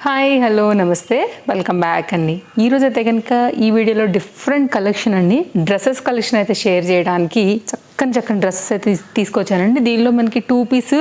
Hi hello నమస్తే welcome back అండి. ఈరోజు అయితే కనుక ఈ వీడియోలో డిఫరెంట్ కలెక్షన్ అండి, డ్రెస్సెస్ కలెక్షన్ అయితే షేర్ చేయడానికి చక్కని డ్రెస్సెస్ అయితే తీసుకొచ్చానండి. దీనిలో మనకి 2 పీస్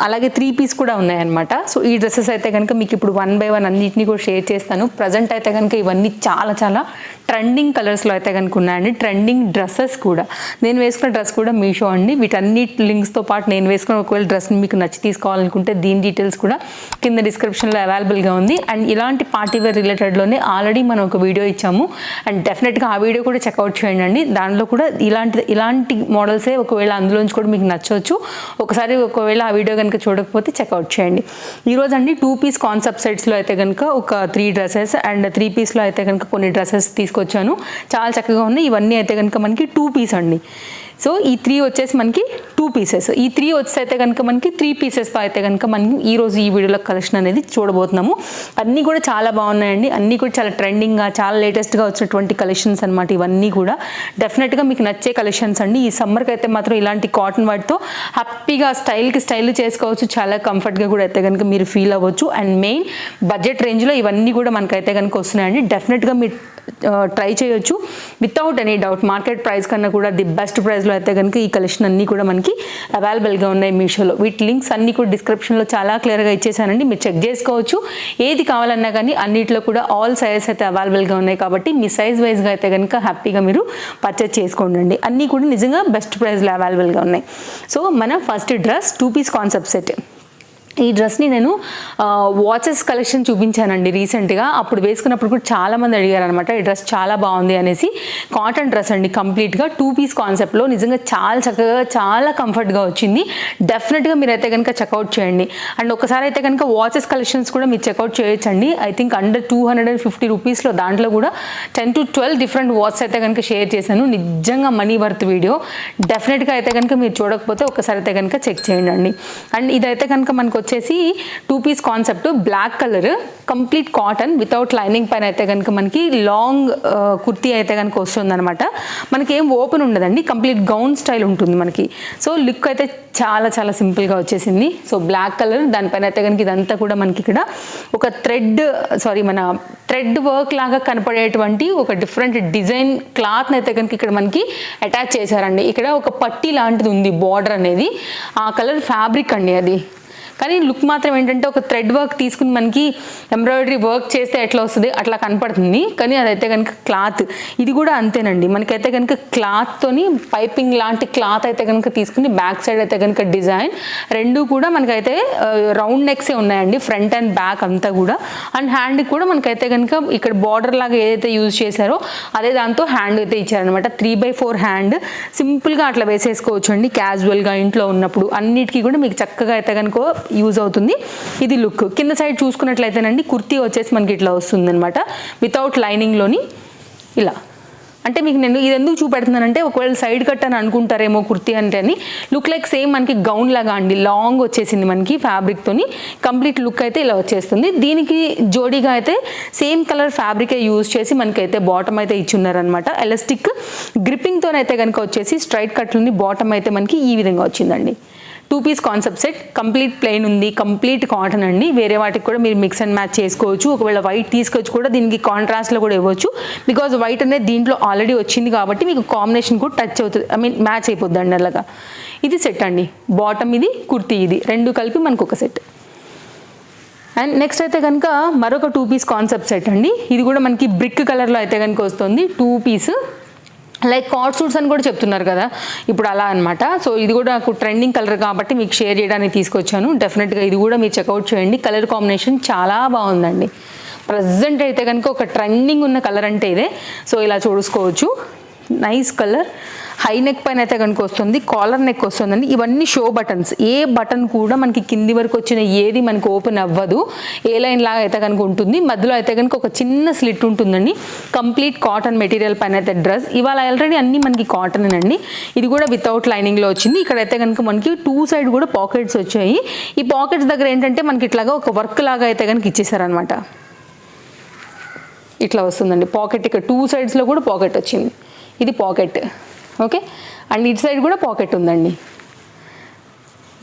అలాగే 3 పీస్ కూడా ఉన్నాయన్నమాట. సో ఈ డ్రెస్సెస్ అయితే కనుక మీకు ఇప్పుడు 1 బై 1 అన్నిటిని కూడా షేర్ చేస్తాను. ప్రజెంట్ అయితే కనుక ఇవన్నీ చాలా ట్రెండింగ్ కలర్స్లో అయితే కనుక ఉన్నాయండి. ట్రెండింగ్ డ్రెస్సెస్ కూడా, నేను వేసుకున్న డ్రెస్ కూడా మీషో అండి. వీటన్నిటి లింక్స్తో పాటు నేను వేసుకున్న ఒకవేళ డ్రెస్ని మీకు నచ్చి తీసుకోవాలనుకుంటే దీని డీటెయిల్స్ కూడా కింద డిస్క్రిప్షన్లో అవైలబుల్గా ఉంది. అండ్ ఇలాంటి పార్టీ వేర్ రిలేటెడ్లోనే ఆల్రెడీ మనం ఒక వీడియో ఇచ్చాము. అండ్ డెఫినెట్గా ఆ వీడియో కూడా చెక్అవుట్ చేయండి. దాంట్లో కూడా ఇలాంటి మోడల్సే ఒకవేళ అందులోంచి కూడా మీకు నచ్చవచ్చు. ఒకవేళ ఆ వీడియో కనుక చూడకపోతే చెక్అవుట్ చేయండి. ఈరోజు అండి 2 పీస్ కాన్సెప్ట్ సెట్స్లో అయితే కనుక ఒక 3 డ్రెస్సెస్ అండ్ 3 పీస్లో అయితే కనుక కొన్ని డ్రెస్సెస్ తీసుకొచ్చాను. చాలా చక్కగా ఉన్నాయి. ఇవన్నీ అయితే కనుక మనకి 2 పీస్ అండి. సో ఈ 3 వచ్చేసి మనకి 2 పీసెస్. ఈ 3 వచ్చి అయితే కనుక మనకి 3 పీసెస్తో అయితే కనుక మనం ఈరోజు ఈ వీడియోలో కలెక్షన్ అనేది చూడబోతున్నాము. అన్నీ కూడా చాలా బాగున్నాయండి. అన్నీ కూడా చాలా ట్రెండింగ్గా, చాలా లేటెస్ట్గా వచ్చినటువంటి కలెక్షన్స్ అనమాట. ఇవన్నీ కూడా డెఫినెట్గా మీకు నచ్చే కలెక్షన్స్ అండి. ఈ సమ్మర్కి అయితే మాత్రం ఇలాంటి కాటన్ వాటితో హ్యాపీగా స్టైల్ చేసుకోవచ్చు. చాలా కంఫర్ట్గా కూడా అయితే కనుక మీరు ఫీల్ అవ్వచ్చు. అండ్ మెయిన్ బడ్జెట్ రేంజ్లో ఇవన్నీ కూడా మనకైతే కనుక వస్తున్నాయండి. డెఫినెట్గా మీరు ట్రై చేయొచ్చు without any doubt. Market price కన్నా కూడా ది బెస్ట్ ప్రైస్లో అయితే కనుక ఈ కలెక్షన్ అన్నీ కూడా మనకి అవైలబుల్గా ఉన్నాయి మీషోలో. వీటి లింక్స్ అన్నీ కూడా డిస్క్రిప్షన్లో చాలా క్లియర్గా ఇచ్చేసానండి. మీరు చెక్ చేసుకోవచ్చు. ఏది కావాలన్నా కానీ అన్నిట్లో కూడా ఆల్ సైజెస్ అయితే అవైలబుల్గా ఉన్నాయి. కాబట్టి మీ సైజ్ వైజ్గా అయితే కనుక హ్యాపీగా మీరు పర్చేజ్ చేసుకోండి. అన్నీ కూడా నిజంగా బెస్ట్ ప్రైస్లో అవైలబుల్గా ఉన్నాయి. సో మన first dress 2 piece concept set. ఈ డ్రెస్ని నేను వాచెస్ కలెక్షన్ చూపించానండి రీసెంట్గా. అప్పుడు వేసుకున్నప్పుడు కూడా చాలామంది అడిగారు అనమాట, ఈ డ్రెస్ చాలా బాగుంది అనేసి. కాటన్ డ్రెస్ అండి, కంప్లీట్గా 2 పీస్ కాన్సెప్ట్లో నిజంగా చాలా చక్కగా చాలా కంఫర్ట్గా వచ్చింది. డెఫినెట్గా మీరైతే కనుక చెక్అవుట్ చేయండి. అండ్ ఒకసారి అయితే కనుక వాచెస్ కలెక్షన్స్ కూడా మీరు చెక్అవుట్ చేయొచ్చండి. ఐ థింక్ అండర్ 250 రూపీస్లో దాంట్లో కూడా 10 to 12 డిఫరెంట్ వాచెస్ అయితే కనుక షేర్ చేశాను. నిజంగా మనీ వర్త్ వీడియో. డెఫినెట్గా అయితే కనుక మీరు చూడకపోతే ఒకసారి అయితే కనుక చెక్ చేయండి. అండ్ ఇదైతే కనుక మనకు వచ్చేసి 2 piece concept, black colour, complete cotton without lining పైన అయితే కనుక మనకి లాంగ్ కుర్తీ అయితే కనుక వస్తుంది అనమాట. మనకి ఏం ఓపెన్ ఉండదండి, కంప్లీట్ గౌన్ స్టైల్ ఉంటుంది మనకి. సో లుక్ అయితే చాలా సింపుల్గా వచ్చేసింది. సో బ్లాక్ కలర్, దానిపైన అయితే కనుక ఇదంతా కూడా మనకి ఇక్కడ ఒక మన థ్రెడ్ వర్క్ లాగా కనపడేటువంటి ఒక డిఫరెంట్ డిజైన్ క్లాత్ని అయితే కనుక ఇక్కడ మనకి అటాచ్ చేశారండి. ఇక్కడ ఒక పట్టీ లాంటిది ఉంది బార్డర్ అనేది, ఆ కలర్ ఫ్యాబ్రిక్ అండి అది. కానీ లుక్ మాత్రం ఏంటంటే ఒక థ్రెడ్ వర్క్ తీసుకుని మనకి ఎంబ్రాయిడరీ వర్క్ చేస్తే ఎట్లా వస్తుంది అట్లా కనపడుతుంది. కానీ అదైతే కనుక క్లాత్, ఇది కూడా అంతేనండి. మనకైతే కనుక క్లాత్తోని పైపింగ్ లాంటి క్లాత్ అయితే కనుక తీసుకుని బ్యాక్ సైడ్ అయితే కనుక డిజైన్ రెండు కూడా మనకైతే రౌండ్ నెక్సే ఉన్నాయండి, ఫ్రంట్ అండ్ బ్యాక్ అంతా కూడా. అండ్ హ్యాండ్ కూడా మనకైతే కనుక ఇక్కడ బార్డర్ లాగా ఏదైతే యూజ్ చేశారో అదే దాంతో హ్యాండ్ అయితే ఇచ్చారనమాట. 3/4 హ్యాండ్, సింపుల్గా అట్లా వేసేసుకోవచ్చు అండి క్యాజువల్గా ఇంట్లో ఉన్నప్పుడు. అన్నిటికీ కూడా మీకు చక్కగా అయితే కనుక యూజ్ అవుతుంది. ఇది లుక్. కింద సైడ్ చూసుకున్నట్లయితేనండి కుర్తీ వచ్చేసి మనకి ఇట్లా వస్తుంది అనమాట, వితౌట్ లైనింగ్లోని ఇలా. అంటే మీకు నేను ఇది ఎందుకు చూపెడుతున్నానంటే ఒకవేళ సైడ్ కట్ అని అనుకుంటారేమో కుర్తీ అంటే అని. లుక్ లైక్ సేమ్ మనకి గౌన్ లాగా అండి, లాంగ్ వచ్చేసింది మనకి ఫ్యాబ్రిక్తోని. కంప్లీట్ లుక్ అయితే ఇలా వచ్చేస్తుంది. దీనికి జోడీగా అయితే సేమ్ కలర్ ఫ్యాబ్రికే యూజ్ చేసి మనకైతే బాటమ్ అయితే ఇచ్చున్నారనమాట. ఎలాస్టిక్ గ్రిప్పింగ్తోనైతే కనుక వచ్చేసి స్ట్రైట్ కట్లని బాటమ్ అయితే మనకి ఈ విధంగా వచ్చిందండి. 2 piece concept set, complete plain ఉంది, కంప్లీట్ కాటన్ అండి. వేరే వాటికి కూడా మీరు మిక్స్ అండ్ మ్యాచ్ చేసుకోవచ్చు. ఒకవేళ వైట్ తీసుకొచ్చి కూడా దీనికి కాంట్రాస్ట్లో కూడా ఇవ్వచ్చు. బికాజ్ వైట్ అనేది దీంట్లో ఆల్రెడీ వచ్చింది కాబట్టి మీకు కాంబినేషన్ కూడా టచ్ అవుతుంది, మ్యాచ్ అయిపోద్ది అండి అలాగా. ఇది సెట్ అండి, బాటమ్ ఇది, కుర్తీ ఇది, రెండు కలిపి మనకు ఒక సెట్. అండ్ నెక్స్ట్ అయితే కనుక మరొక 2 పీస్ కాన్సెప్ట్ సెట్ అండి. ఇది కూడా మనకి బ్రిక్ కలర్లో అయితే కనుక వస్తుంది. 2 పీస్ లైక్ కార్డ్ సూట్స్ అని కూడా చెప్తున్నారు కదా ఇప్పుడు, అలా అనమాట. సో ఇది కూడా నాకు ట్రెండింగ్ కలర్ కాబట్టి మీకు షేర్ చేయడానికి తీసుకొచ్చాను. డెఫినెట్గా ఇది కూడా మీరు చెక్అవుట్ చేయండి. కలర్ కాంబినేషన్ చాలా బాగుందండి. ప్రజెంట్ అయితే కనుక ఒక ట్రెండింగ్ ఉన్న కలర్ అంటే ఇదే. సో ఇలా చూసుకోవచ్చు, నైస్ కలర్. హై నెక్ పైన అయితే కనుక వస్తుంది, కాలర్ నెక్ వస్తుందండి. ఇవన్నీ షో బటన్స్. ఏ బటన్ కూడా మనకి కింది వరకు వచ్చిన ఏది మనకి ఓపెన్ అవ్వదు, ఏ లైన్ లాగా అయితే కనుక ఉంటుంది. మధ్యలో అయితే కనుక ఒక చిన్న స్లిట్ ఉంటుందండి. కంప్లీట్ కాటన్ మెటీరియల్ పైన అయితే డ్రెస్. ఇవాళ ఆల్రెడీ అన్నీ మనకి కాటన్ అండి. ఇది కూడా వితౌట్ లైనింగ్లో వచ్చింది. ఇక్కడైతే కనుక మనకి 2 సైడ్ కూడా పాకెట్స్ వచ్చాయి. ఈ పాకెట్స్ దగ్గర ఏంటంటే మనకి ఇట్లాగా ఒక వర్క్ లాగా అయితే కనుక ఇచ్చేసారనమాట. ఇట్లా వస్తుందండి పాకెట్. ఇక్కడ 2 సైడ్స్లో కూడా పాకెట్ వచ్చింది. ఇది పాకెట్, ఓకే. అండ్ ఇటు సైడ్ కూడా పాకెట్ ఉందండి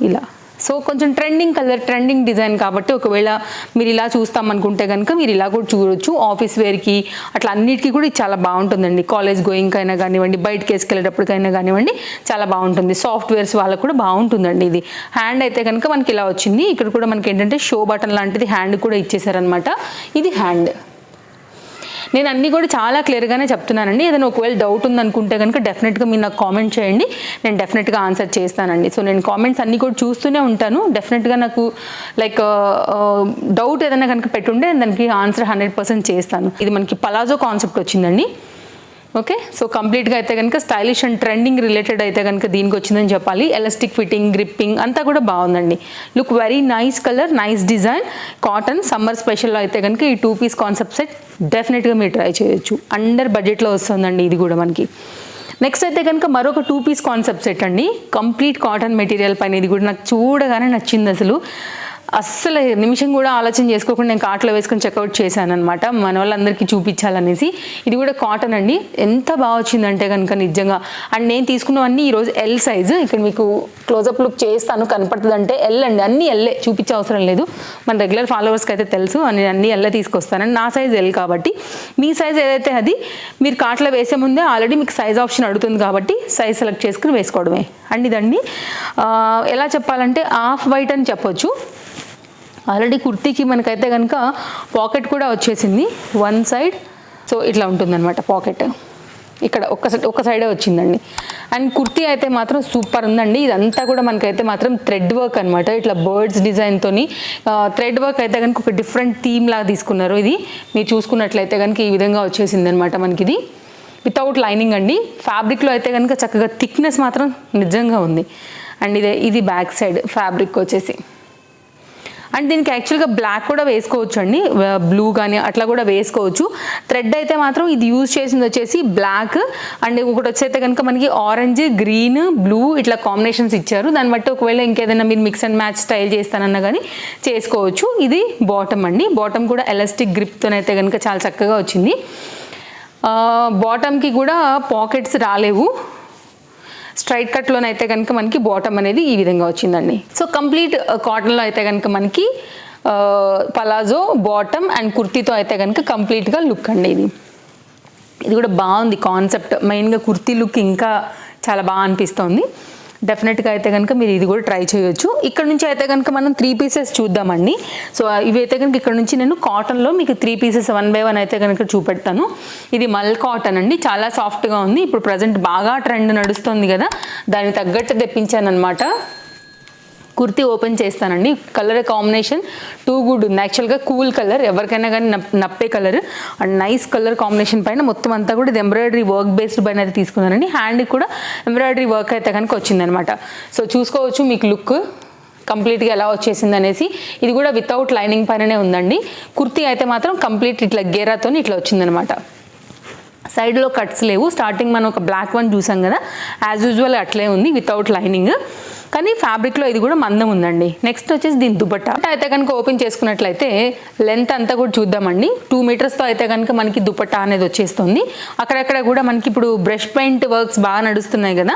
ఇలా. సో కొంచెం ట్రెండింగ్ కలర్, ట్రెండింగ్ డిజైన్ కాబట్టి ఒకవేళ మీరు ఇలా చూస్తాం అనుకుంటే కనుక మీరు ఇలా కూడా చూడొచ్చు. ఆఫీస్ వేర్కి అట్లా అన్నిటికీ కూడా ఇది చాలా బాగుంటుందండి. కాలేజ్ గోయింగ్కి అయినా కానివ్వండి, బయటకి వేసుకెళ్ళేటప్పటికైనా కానివ్వండి చాలా బాగుంటుంది. సాఫ్ట్వేర్స్ వాళ్ళకు కూడా బాగుంటుందండి. ఇది హ్యాండ్ అయితే కనుక మనకి ఇలా వచ్చింది. ఇక్కడ కూడా మనకి ఏంటంటే షో బటన్ లాంటిది హ్యాండ్ కూడా ఇచ్చేసారనమాట. ఇది హ్యాండ్. నేను అన్నీ కూడా చాలా క్లియర్గానే చెప్తున్నానండి. ఏదైనా ఒకవేళ డౌట్ ఉందనుకుంటే కనుక డెఫినెట్గా మీరు నాకు కామెంట్ చేయండి, నేను డెఫినెట్గా ఆన్సర్ చేస్తానండి. సో నేను కామెంట్స్ అన్నీ కూడా చూస్తూనే ఉంటాను. డెఫినెట్గా నాకు లైక్ డౌట్ ఏదైనా కనుక పెట్టుంటే దానికి ఆన్సర్ 100% చేస్తాను. ఇది మనకి పలాజో కాన్సెప్ట్ వచ్చిందండి. ఓకే, సో కంప్లీట్గా అయితే కనుక స్టైలిష్ అండ్ ట్రెండింగ్ రిలేటెడ్ అయితే కనుక దీనికి వచ్చిందని చెప్పాలి. ఎలాస్టిక్ ఫిట్టింగ్, గ్రిప్పింగ్ అంతా కూడా బాగుందండి. Look very nice colour, nice design, cotton. Summer స్పెషల్లో అయితే కనుక ఈ 2 పీస్ కాన్సెప్ట్ సెట్ డెఫినెట్గా మీరు ట్రై చేయొచ్చు. అండర్ బడ్జెట్లో వస్తుందండి ఇది కూడా మనకి. నెక్స్ట్ అయితే కనుక మరొక 2 పీస్ కాన్సెప్ట్ సెట్ అండి. కంప్లీట్ కాటన్ మెటీరియల్ పైన. ఇది కూడా నాకు చూడగానే నచ్చింది అసలు. అస్సలు నిమిషం కూడా ఆలోచన చేసుకోకుండా నేను కార్ట్లో వేసుకొని చెక్అవుట్ చేశాను అనమాట, మన వాళ్ళందరికీ చూపించాలనేసి. ఇది కూడా కాటన్ అండి. ఎంత బాగా వచ్చిందంటే కనుక నిజంగా. అండ్ నేను తీసుకున్నవన్నీ ఈరోజు ఎల్ సైజు. ఇక్కడ మీకు క్లోజప్ లుక్ చేస్తాను, కనపడుతుంది అంటే ఎల్ అండి. అన్నీ ఎల్లే, చూపించే అవసరం లేదు. మన రెగ్యులర్ ఫాలోవర్స్కి అయితే తెలుసు, నేను అన్నీ ఎల్లే తీసుకొస్తానండి. నా సైజ్ ఎల్ కాబట్టి మీ సైజ్ ఏదైతే అది మీరు కార్ట్లో వేసే ముందే ఆల్రెడీ మీకు సైజ్ ఆప్షన్ అడుగుతుంది కాబట్టి సైజ్ సెలెక్ట్ చేసుకుని వేసుకోవడమే అండి. ఇదండి ఎలా చెప్పాలంటే ఆఫ్ వైట్ అని చెప్పొచ్చు. ఆల్రెడీ కుర్తీకి మనకైతే కనుక పాకెట్ కూడా వచ్చేసింది వన్ సైడ్. సో ఇట్లా ఉంటుందన్నమాట పాకెట్. ఇక్కడ ఒక సైడే వచ్చిందండి. అండ్ కుర్తీ అయితే మాత్రం సూపర్ ఉందండి. ఇదంతా కూడా మనకైతే మాత్రం థ్రెడ్ వర్క్ అనమాట. ఇట్లా బర్డ్స్ డిజైన్తోని థ్రెడ్ వర్క్ అయితే కనుక ఒక డిఫరెంట్ థీమ్ లాగా తీసుకున్నారు. ఇది మీరు చూసుకున్నట్లయితే కనుక ఈ విధంగా వచ్చేసింది అనమాట మనకి. ఇది వితౌట్ లైనింగ్ అండి. ఫ్యాబ్రిక్లో అయితే కనుక చక్కగా థిక్నెస్ మాత్రం నిజంగా ఉంది. అండ్ ఇది బ్యాక్ సైడ్ ఫ్యాబ్రిక్ వచ్చేసి. అండ్ దీనికి యాక్చువల్గా బ్లాక్ కూడా వేసుకోవచ్చు అండి, బ్లూ కానీ అట్లా కూడా వేసుకోవచ్చు. థ్రెడ్ అయితే మాత్రం ఇది యూజ్ చేసింది వచ్చేసి బ్లాక్. అండ్ ఒకటి వచ్చైతే కనుక మనకి ఆరెంజ్, గ్రీన్, బ్లూ ఇట్లా కాంబినేషన్స్ ఇచ్చారు. దాన్ని బట్టి ఒకవేళ ఇంకేదైనా మీరు మిక్స్ అండ్ మ్యాచ్ స్టైల్ చేస్తానన్నా కానీ చేసుకోవచ్చు. ఇది బాటమ్ అండి. బాటమ్ కూడా ఎలాస్టిక్ గ్రిప్తోనైతే కనుక చాలా చక్కగా వచ్చింది. బాటమ్కి కూడా పాకెట్స్ రాలేవు. స్ట్రైట్ కట్లోనైతే కనుక మనకి బాటమ్ అనేది ఈ విధంగా వచ్చిందండి. సో కంప్లీట్ కాటన్లో అయితే కనుక మనకి పలాజో, బాటమ్ అండ్ కుర్తీతో అయితే కనుక కంప్లీట్గా లుక్ అండి. ఇది కూడా బాగుంది కాన్సెప్ట్. మెయిన్గా కుర్తీ లుక్ ఇంకా చాలా బాగా అనిపిస్తుంది. డెఫినెట్గా అయితే కనుక మీరు ఇది కూడా ట్రై చేయొచ్చు. ఇక్కడ నుంచి అయితే కనుక మనం 3 పీసెస్ చూద్దామండి. సో ఇవి అయితే కనుక ఇక్కడ నుంచి నేను కాటన్లో మీకు 3 పీసెస్ 1 by 1 అయితే కనుక చూపెడతాను. ఇది మల్ కాటన్ అండి. చాలా సాఫ్ట్గా ఉంది. ఇప్పుడు ప్రజెంట్ బాగా ట్రెండ్ నడుస్తుంది కదా, దానికి తగ్గట్టు తెప్పించాను అనమాట. కుర్తీ ఓపెన్ చేస్తానండి. కలర్ కాంబినేషన్ టూ గుడ్ ఉంది. యాక్చువల్గా కూల్ కలర్, ఎవరికైనా కానీ నప్పే colour. And nice colour combination పైన మొత్తం అంతా కూడా ఇది ఎంబ్రాయిడరీ వర్క్ బేస్డ్ పైన అయితే తీసుకున్నానండి. హ్యాండ్కి కూడా ఎంబ్రాయిడరీ వర్క్ అయితే కనుక వచ్చిందనమాట. సో చూసుకోవచ్చు మీకు లుక్ కంప్లీట్గా ఎలా వచ్చేసింది అనేసి. ఇది కూడా వితౌట్ లైనింగ్ పైననే ఉందండి. కుర్తీ అయితే మాత్రం కంప్లీట్ ఇట్లా గేరాతో ఇట్లా వచ్చిందనమాట. సైడ్లో కట్స్ లేవు. స్టార్టింగ్ మనం ఒక బ్లాక్ వన్ చూసాం కదా, యాజ్ యూజువల్ అట్లే ఉంది వితౌట్ లైనింగ్. కానీ ఫ్యాబ్రిక్లో ఇది కూడా మందం ఉందండి. నెక్స్ట్ వచ్చేసి దీని దుపట్టా అయితే కనుక ఓపెన్ చేసుకున్నట్లయితే లెంత్ అంతా కూడా చూద్దామండి. 2 మీటర్స్తో అయితే కనుక మనకి దుపట్టా అనేది వచ్చేస్తుంది. అక్కడక్కడ కూడా మనకి ఇప్పుడు బ్రష్ పెయింట్ వర్క్స్ బాగా నడుస్తున్నాయి కదా,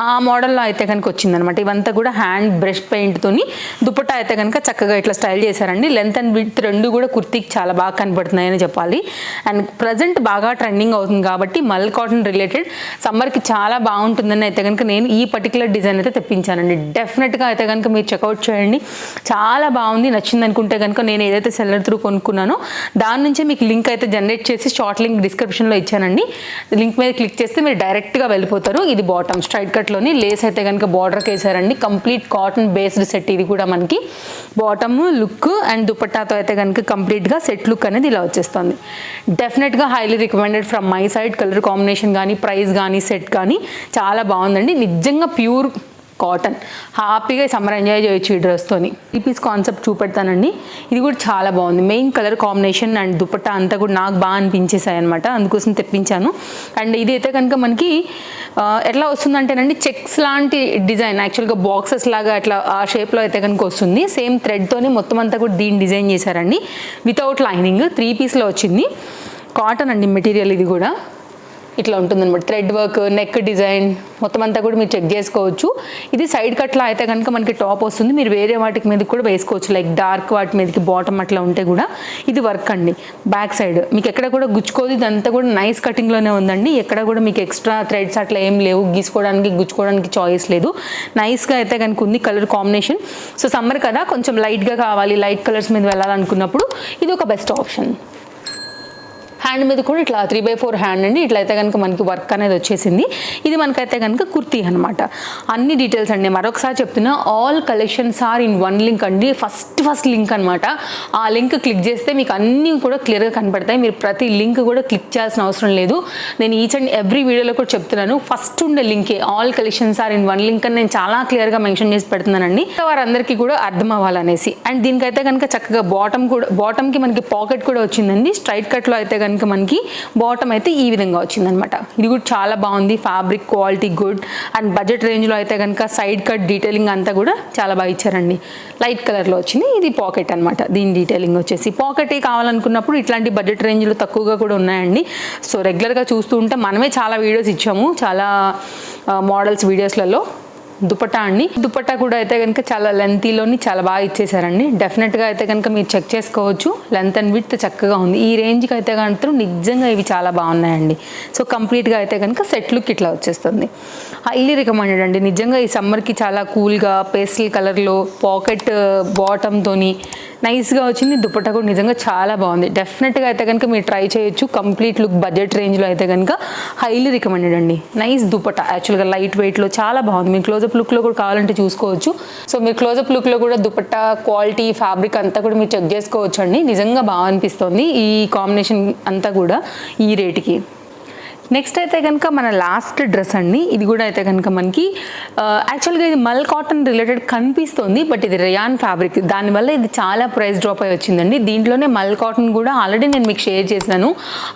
ఆ మోడల్లో అయితే కనుక వచ్చిందనమాట. ఇవంతా కూడా హ్యాండ్ బ్రష్ పెయింట్తోని దుపట్టా అయితే కనుక చక్కగా ఇట్లా స్టైల్ చేశారండి. లెంత్ అండ్ విడ్త్ రెండు కూడా కుర్తీకి చాలా బాగా కనపడుతున్నాయని చెప్పాలి. అండ్ ప్రజెంట్ బాగా ట్రెండింగ్ అవుతుంది కాబట్టి మల్ కాటన్ రిలేటెడ్ సమ్మర్కి చాలా బాగుంటుందని అయితే కనుక నేను ఈ పర్టికులర్ డిజైన్ అయితే తెప్పించానండి. డెఫినెట్గా అయితే కనుక మీరు చెక్అవుట్ చేయండి. చాలా బాగుంది. నచ్చింది అనుకుంటే కనుక నేను ఏదైతే సెల్లర్ త్రూ కొనుక్కున్నానో దాని నుంచే మీకు లింక్ అయితే జనరేట్ చేసి షార్ట్ లింక్ డిస్క్రిప్షన్లో ఇచ్చానండి. లింక్ మీద క్లిక్ చేస్తే మీరు డైరెక్ట్గా వెళ్ళిపోతారు. ఇది బాటమ్ స్ట్రైట్ కట్లోని లేస్ అయితే కనుక బార్డర్కి వేసారండి. కంప్లీట్ కాటన్ బేస్డ్ సెట్ ఇది కూడా మనకి. బాటమ్ లుక్ అండ్ దుపట్టాతో అయితే కనుక కంప్లీట్గా సెట్ లుక్ అనేది ఇలా వచ్చేస్తుంది. డెఫినెట్గా highly recommended from my side. Colour combination కానీ, ప్రైస్ కానీ, సెట్ కానీ చాలా బాగుందండి. నిజంగా ప్యూర్ కాటన్. హ్యాపీగా సమ్మర్ ఎంజాయ్ చేయొచ్చు ఈ డ్రెస్తోని. ఈ పీస్ కాన్సెప్ట్ చూపెడతానండి. ఇది కూడా చాలా బాగుంది. Main colour combination and dupatta అంతా కూడా నాకు బాగా అనిపించేసాయి అనమాట, అందుకోసం తెప్పించాను. అండ్ ఇది అయితే కనుక మనకి ఎట్లా వస్తుందంటేనండి చెక్స్ లాంటి డిజైన్, యాక్చువల్గా బాక్సెస్ లాగా అట్లా ఆ షేప్లో అయితే కనుక వస్తుంది. సేమ్ థ్రెడ్తోని మొత్తం అంతా కూడా దీన్ని డిజైన్ చేశారండి. వితౌట్ లైనింగ్ 3 పీస్లో వచ్చింది. కాటన్ అండి మెటీరియల్. ఇది కూడా ఇట్లా ఉంటుందన్నమాట. థ్రెడ్ వర్క్, నెక్ డిజైన్ మొత్తం అంతా కూడా మీరు చెక్ చేసుకోవచ్చు. ఇది సైడ్ కట్లా అయితే కనుక మనకి టాప్ వస్తుంది. మీరు వేరే వాటికి మీద కూడా వేసుకోవచ్చు, లైక్ డార్క్ వాటి మీదకి బాటమ్ అట్లా ఉంటే కూడా. ఇది వర్క్ అండి. బ్యాక్ సైడ్ మీకు ఎక్కడ కూడా గుచ్చుకోదు. ఇదంతా కూడా నైస్ కటింగ్లోనే ఉందండి. ఎక్కడ కూడా మీకు ఎక్స్ట్రా థ్రెడ్స్ అట్లా ఏం లేవు, గీసుకోవడానికి గుచ్చుకోవడానికి చాయిస్ లేదు. నైస్గా అయితే కనుక ఉంది కలర్ కాంబినేషన్. సో సమ్మర్ కదా, కొంచెం లైట్గా కావాలి, లైట్ కలర్స్ మీద వెళ్ళాలనుకున్నప్పుడు ఇది ఒక బెస్ట్ ఆప్షన్. హ్యాండ్ మీద కూడా ఇట్లా 3/4 హ్యాండ్ అండి. ఇట్లా అయితే కనుక మనకి వర్క్ అనేది వచ్చేసింది. ఇది మనకైతే కనుక కుర్తీ అనమాట. అన్ని డీటెయిల్స్ అండి మరొకసారి చెప్తున్నా, all collections are in one link అండి. ఫస్ట్ లింక్ అనమాట. ఆ లింక్ క్లిక్ చేస్తే మీకు అన్నీ కూడా క్లియర్గా కనపడతాయి. మీరు ప్రతి లింక్ కూడా క్లిక్ చేయాల్సిన అవసరం లేదు. నేను ఈచ్ అండ్ ఎవ్రీ వీడియోలో కూడా చెప్తున్నాను, ఫస్ట్ ఉండే లింకే all collections are in one link అని నేను చాలా క్లియర్గా మెన్షన్ చేసి పెడుతున్నానండి, వారందరికీ కూడా అర్థం అవ్వాలనేసి. అండ్ దీనికైతే కనుక చక్కగా బాటమ్కి మనకి పాకెట్ కూడా వచ్చిందండి. స్ట్రైట్ కట్లో అయితే కనుక మనకి బాటమ్ అయితే ఈ విధంగా వచ్చిందనమాట. ఇది కూడా చాలా బాగుంది. Fabric quality good. And budget రేంజ్లో అయితే కనుక సైడ్ కట్ డీటెయిలింగ్ అంతా కూడా చాలా బాగా ఇచ్చారండి. లైట్ కలర్లో వచ్చింది. ఇది పాకెట్ అనమాట. దీని డీటెయిలింగ్ వచ్చేసి పాకెట్ కావాలనుకున్నప్పుడు ఇట్లాంటి బడ్జెట్ రేంజ్లో తక్కువగా కూడా ఉన్నాయండి. సో రెగ్యులర్గా చూస్తూ ఉంటే మనమే చాలా వీడియోస్ ఇచ్చాము, చాలా మోడల్స్ వీడియోస్లలో. దుపట్టా అండి. దుపట్టా కూడా అయితే కనుక చాలా లెంతీలోని చాలా బాగా ఇచ్చేసారండి. డెఫినెట్గా అయితే కనుక మీరు చెక్ చేసుకోవచ్చు. లెంత్ అండ్ విడ్త్ చక్కగా ఉంది. ఈ రేంజ్కి అయితే కనుక నిజంగా ఇవి చాలా బాగున్నాయండి. సో కంప్లీట్గా అయితే కనుక సెట్ లుక్ ఇట్లా వచ్చేస్తుంది. హైలీ రికమెండెడ్ అండి. నిజంగా ఈ సమ్మర్కి చాలా కూల్గా పేస్టల్ కలర్లో పాకెట్ బాటమ్తోని నైస్గా వచ్చింది. దుపట్టా కూడా నిజంగా చాలా బాగుంది. డెఫినెట్గా అయితే కనుక మీరు ట్రై చేయొచ్చు. కంప్లీట్ లుక్ బడ్జెట్ రేంజ్లో అయితే కనుక హైలీ రికమెండెడ్ అండి. నైస్ దుపట్టా, యాక్చువల్గా లైట్ వెయిట్లో చాలా బాగుంది. మీరు క్లోజప్ లుక్లో కూడా కావాలంటే చూసుకోవచ్చు. సో మీరు క్లోజప్ లుక్లో కూడా దుపట్టా క్వాలిటీ, ఫ్యాబ్రిక్ అంతా కూడా మీరు చెక్ చేసుకోవచ్చు అండి. నిజంగా బాగా అనిపిస్తుంది ఈ కాంబినేషన్ అంతా కూడా ఈ రేటుకి. నెక్స్ట్ అయితే కనుక మన లాస్ట్ డ్రెస్ అండి. ఇది కూడా అయితే కనుక మనకి యాక్చువల్గా ఇది మల్ కాటన్ రిలేటెడ్ కనిపిస్తుంది, బట్ ఇది రేయాన్ ఫ్యాబ్రిక్. దానివల్ల ఇది చాలా ప్రైస్ డ్రాప్ అయి వచ్చిందండి. దీంట్లోనే మల్ కాటన్ కూడా ఆల్రెడీ నేను మీకు షేర్ చేశాను.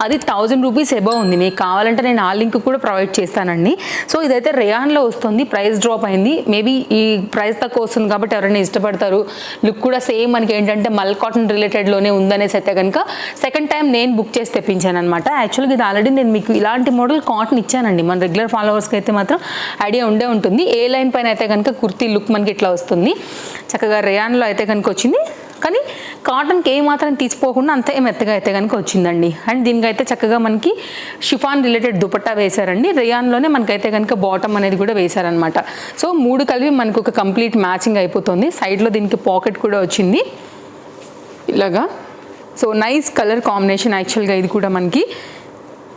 అది 1000 రూపీస్ ఎబవ్ ఉంది. మీకు కావాలంటే నేను ఆ లింక్ కూడా ప్రొవైడ్ చేస్తానండి. సో ఇదైతే రేయాన్లో వస్తుంది. ప్రైస్ డ్రాప్ అయింది. మేబీ ఈ ప్రైస్ తక్కువ వస్తుంది కాబట్టి ఎవరైనా ఇష్టపడతారు. లుక్ కూడా సేమ్ మనకి ఏంటంటే మల్ కాటన్ రిలేటెడ్లోనే ఉందనేసి అయితే కనుక సెకండ్ టైం నేను బుక్ చేసి తెప్పించాను అనమాట. యాక్చువల్గా ఇది ఆల్రెడీ నేను మీకు ఇలాంటి మోడల్ కాటన్ ఇచ్చానండి. మన రెగ్యులర్ ఫాలోవర్స్కి అయితే మాత్రం ఐడియా ఉండే ఉంటుంది. ఏ లైన్ పైన అయితే కనుక కుర్తీ లుక్ మనకి ఇట్లా వస్తుంది. చక్కగా రేయాన్లో అయితే కనుక వచ్చింది, కానీ కాటన్కి ఏ మాత్రం తీసిపోకుండా అంతే మెత్తగా అయితే కనుక వచ్చిందండి. అండ్ దీనికైతే చక్కగా మనకి షిఫాన్ రిలేటెడ్ దుపట్టా వేశారండి. రేయాన్లోనే మనకైతే కనుక బాటమ్ అనేది కూడా వేశారనమాట. సో 3 కలిపి మనకు ఒక కంప్లీట్ మ్యాచింగ్ అయిపోతుంది. సైడ్లో దీనికి పాకెట్ కూడా వచ్చింది ఇలాగా. సో నైస్ కలర్ కాంబినేషన్ యాక్చువల్గా ఇది కూడా మనకి.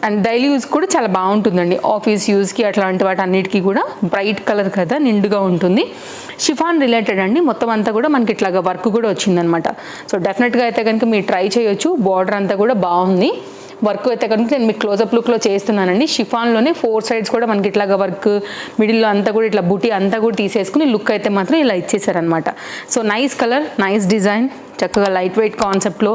అండ్ డైలీ యూజ్ కూడా చాలా బాగుంటుందండి. ఆఫీస్ యూజ్కి అట్లాంటి వాటి అన్నిటికీ కూడా బ్రైట్ కలర్ కదా, నిండుగా ఉంటుంది. షిఫాన్ రిలేటెడ్ అండి. మొత్తం అంతా కూడా మనకి ఇట్లాగా వర్క్ కూడా వచ్చిందనమాట. సో డెఫినెట్గా అయితే కనుక మీరు ట్రై చేయొచ్చు. బార్డర్ అంతా కూడా బాగుంది. వర్క్ అయితే కనుక నేను మీకు క్లోజప్ లుక్లో చేస్తున్నానండి. షిఫాన్లోనే 4 సైడ్స్ కూడా మనకి ఇట్లాగా వర్క్, మిడిల్లో అంతా కూడా ఇట్లా బూటీ అంతా కూడా తీసేసుకుని లుక్ అయితే మాత్రం ఇలా ఇచ్చేసారనమాట. So nice colour, nice design, చక్కగా లైట్ వెయిట్ కాన్సెప్ట్లో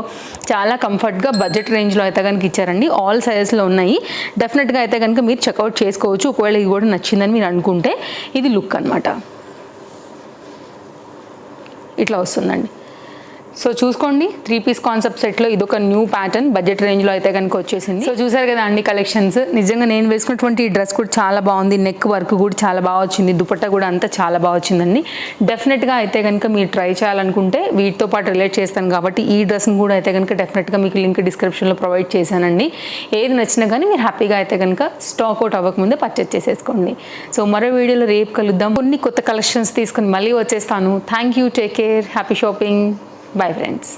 చాలా కంఫర్ట్గా బడ్జెట్ రేంజ్లో అయితే కనుక ఇచ్చారండి. ఆల్ సైజెస్లో ఉన్నాయి. డెఫినెట్గా అయితే కనుక మీరు చెక్అవుట్ చేసుకోవచ్చు. ఒకవేళ ఇది కూడా నచ్చిందని మీరు అనుకుంటే. ఇది లుక్ అనమాట, ఇట్లా వస్తుందండి. సో చూసుకోండి, 3 పీస్ కాన్సెప్ట్ సెట్లో ఇదొక న్యూ ప్యాటర్న్ బడ్జెట్ రేంజ్లో అయితే కనుక వచ్చేసింది. సో చూసారు కదా అండి కలెక్షన్స్. నిజంగా నేను వేసుకున్నటువంటి ఈ డ్రెస్ కూడా చాలా బాగుంది. నెక్ వర్క్ కూడా చాలా బాగా వచ్చింది. దుపట్టా కూడా అంతా చాలా బాగా వచ్చిందండి. డెఫినెట్గా అయితే కనుక మీరు ట్రై చేయాలనుకుంటే వీటితో పాటు రిలేట్ చేస్తాను కాబట్టి ఈ డ్రెస్ని కూడా అయితే కనుక డెఫినెట్గా మీకు లింక్ డిస్క్రిప్షన్లో ప్రొవైడ్ చేశానండి. ఏది నచ్చినా కానీ మీరు హ్యాపీగా అయితే కనుక స్టాక్ అవుట్ అవ్వకముందే పర్చేస్ చేసేసుకోండి. సో మరో వీడియోలో రేపు కలుద్దాం. కొన్ని కొత్త కలెక్షన్స్ తీసుకొని మళ్ళీ వచ్చేస్తాను. Thank you, take care, happy shopping. Bye friends.